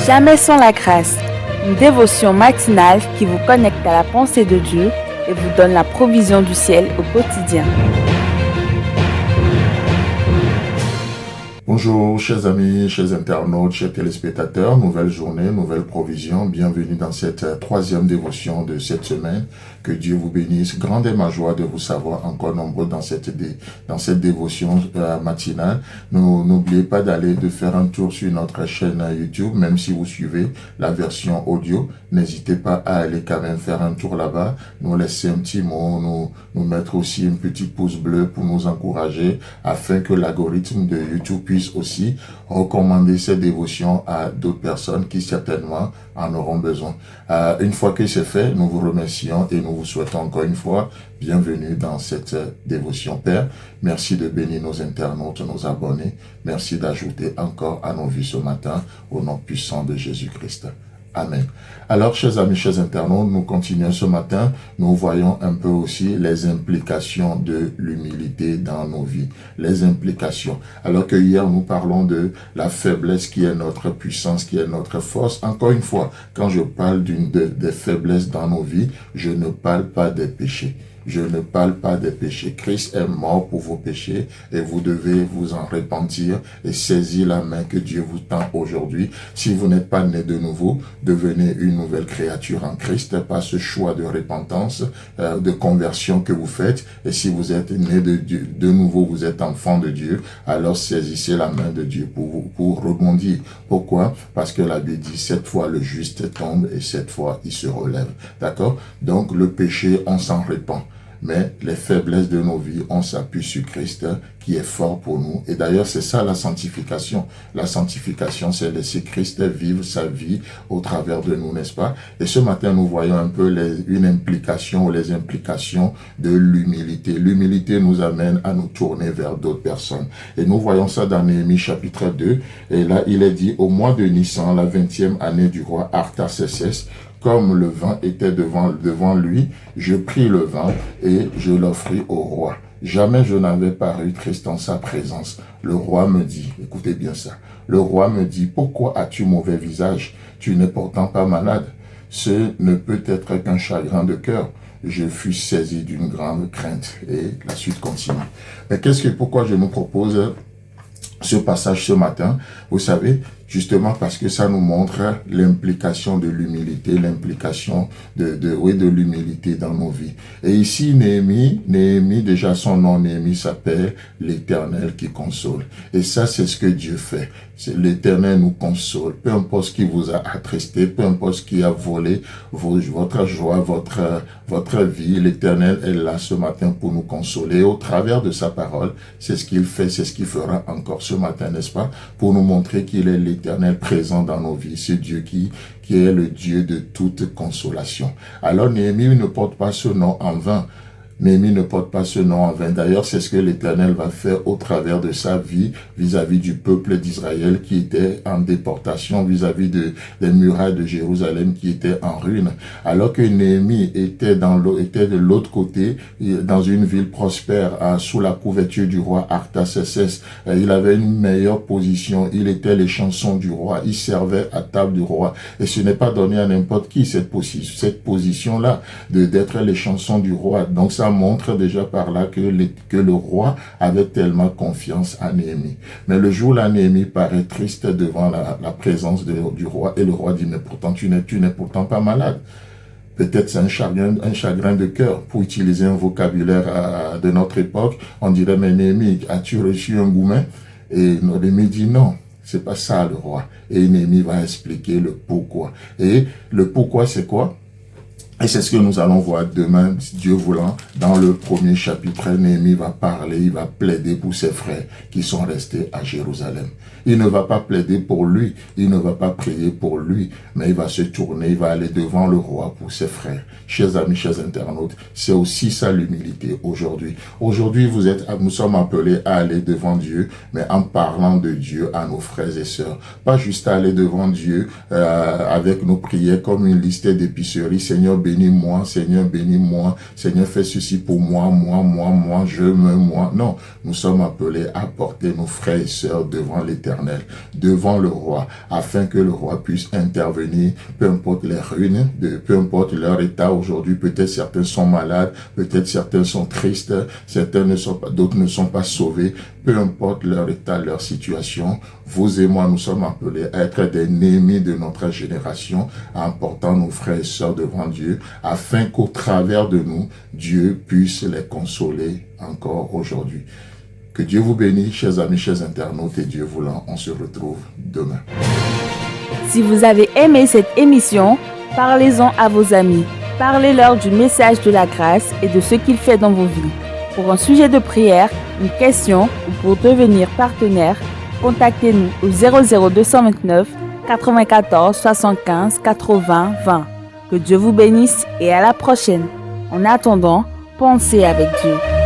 Jamais sans la grâce, une dévotion matinale qui vous connecte à la pensée de Dieu et vous donne la provision du ciel au quotidien. Bonjour, chers amis, chers internautes, chers téléspectateurs, nouvelle journée, nouvelle provision. Bienvenue dans cette troisième dévotion de cette semaine. Que Dieu vous bénisse. Grande est ma joie de vous savoir encore nombreux dans cette dévotion matinale. N'oubliez pas de faire un tour sur notre chaîne YouTube, même si vous suivez la version audio. N'hésitez pas à aller quand même faire un tour là-bas, nous laisser un petit mot, nous mettre aussi un petit pouce bleu pour nous encourager afin que l'algorithme de YouTube puisse aussi recommander ces dévotions à d'autres personnes qui certainement en auront besoin. Une fois que c'est fait, nous vous remercions et nous vous souhaitons encore une fois bienvenue dans cette dévotion. Père, merci de bénir nos internautes, nos abonnés. Merci d'ajouter encore à nos vies ce matin au nom puissant de Jésus-Christ. Amen. Alors, chers amis, chers internautes, nous continuons ce matin. Nous voyons un peu aussi les implications de l'humilité dans nos vies. Les implications. Alors que hier, nous parlons de la faiblesse qui est notre puissance, qui est notre force. Encore une fois, quand je parle des faiblesses dans nos vies, je ne parle pas des péchés. Je ne parle pas des péchés. Christ est mort pour vos péchés et vous devez vous en repentir et saisir la main que Dieu vous tend aujourd'hui. Si vous n'êtes pas né de nouveau, devenez une nouvelle créature en Christ par ce choix de repentance, de conversion que vous faites. Et si vous êtes né de nouveau, vous êtes enfant de Dieu, alors saisissez la main de Dieu pour rebondir. Pourquoi? Parce que la Bible dit 7 fois le juste tombe et 7 fois il se relève. D'accord? Donc le péché, on s'en repent. Mais les faiblesses de nos vies, on s'appuie sur Christ qui est fort pour nous. Et d'ailleurs, c'est ça la sanctification. La sanctification, c'est laisser Christ vivre sa vie au travers de nous, n'est-ce pas? Et ce matin, nous voyons un peu une implication ou les implications de l'humilité. L'humilité nous amène à nous tourner vers d'autres personnes. Et nous voyons ça dans Néhémie chapitre 2. Et là, il est dit, au mois de Nissan, la 20e année du roi Artaxerxès, comme le vin était devant lui, je pris le vin et je l'offris au roi. Jamais je n'avais paru triste en sa présence. Le roi me dit, écoutez bien ça, le roi me dit, pourquoi as-tu mauvais visage? Tu n'es pourtant pas malade. Ce ne peut être qu'un chagrin de cœur. Je fus saisi d'une grande crainte. Et la suite continue. Mais pourquoi je nous propose ce passage ce matin? Vous savez, justement parce que ça nous montre l'implication de l'humilité, l'implication de l'humilité dans nos vies. Et ici, Néhémie, déjà son nom, Néhémie s'appelle l'Éternel qui console. Et ça, c'est ce que Dieu fait. L'Éternel nous console. Peu importe ce qui vous a attristé, peu importe ce qui a volé votre joie, votre vie, l'Éternel est là ce matin pour nous consoler. Au travers de sa parole, c'est ce qu'il fait, c'est ce qu'il fera encore ce matin, n'est-ce pas? Pour nous montrer qu'il est l'Éternel présent dans nos vies. C'est Dieu qui est le Dieu de toute consolation. Alors Néhémie ne porte pas ce nom en vain. Néhémie ne porte pas ce nom en vain. D'ailleurs, c'est ce que l'Éternel va faire au travers de sa vie vis-à-vis du peuple d'Israël qui était en déportation, vis-à-vis des murailles de Jérusalem qui étaient en ruine. Alors que Néhémie était de l'autre côté, dans une ville prospère, sous la couverture du roi Artaxerxès. Il avait une meilleure position. Il était les chansons du roi. Il servait à table du roi. Et ce n'est pas donné à n'importe qui cette position-là d'être les chansons du roi. Donc ça montre déjà par là que le roi avait tellement confiance à Néhémie. Mais le jour là, Néhémie paraît triste devant la présence du roi. Et le roi dit, mais pourtant tu n'es pourtant pas malade. Peut-être c'est un chagrin de cœur. Pour utiliser un vocabulaire de notre époque, on dirait, mais Néhémie, as-tu reçu un goumen? Et Néhémie dit non. C'est pas ça le roi. Et Néhémie va expliquer le pourquoi. Et le pourquoi c'est quoi? Et c'est ce que nous allons voir demain, Dieu voulant, dans le premier chapitre. Néhémie va parler, il va plaider pour ses frères qui sont restés à Jérusalem. Il ne va pas plaider pour lui, il ne va pas prier pour lui, mais il va se tourner, il va aller devant le roi pour ses frères. Chers amis, chers internautes, c'est aussi ça l'humilité aujourd'hui. Aujourd'hui, nous sommes appelés à aller devant Dieu, mais en parlant de Dieu à nos frères et sœurs. Pas juste aller devant Dieu avec nos prières comme une liste d'épicerie. Seigneur, bénis-moi, Seigneur, bénis-moi, Seigneur, fais ceci pour moi, moi. Non, nous sommes appelés à porter nos frères et sœurs devant l'Éternel, devant le roi, afin que le roi puisse intervenir, peu importe les ruines, peu importe leur état aujourd'hui. Peut-être certains sont malades, peut-être certains sont tristes, certains ne sont pas, d'autres ne sont pas sauvés. Peu importe leur état, leur situation, vous et moi, nous sommes appelés à être des ennemis de notre génération, en portant nos frères et sœurs devant Dieu, afin qu'au travers de nous, Dieu puisse les consoler encore aujourd'hui. Que Dieu vous bénisse, chers amis, chers internautes, et Dieu voulant, on se retrouve demain. Si vous avez aimé cette émission, parlez-en à vos amis. Parlez-leur du message de la grâce et de ce qu'il fait dans vos vies. Pour un sujet de prière, une question ou pour devenir partenaire, contactez-nous au 00229 94 75 80 20. Que Dieu vous bénisse et à la prochaine. En attendant, pensez avec Dieu.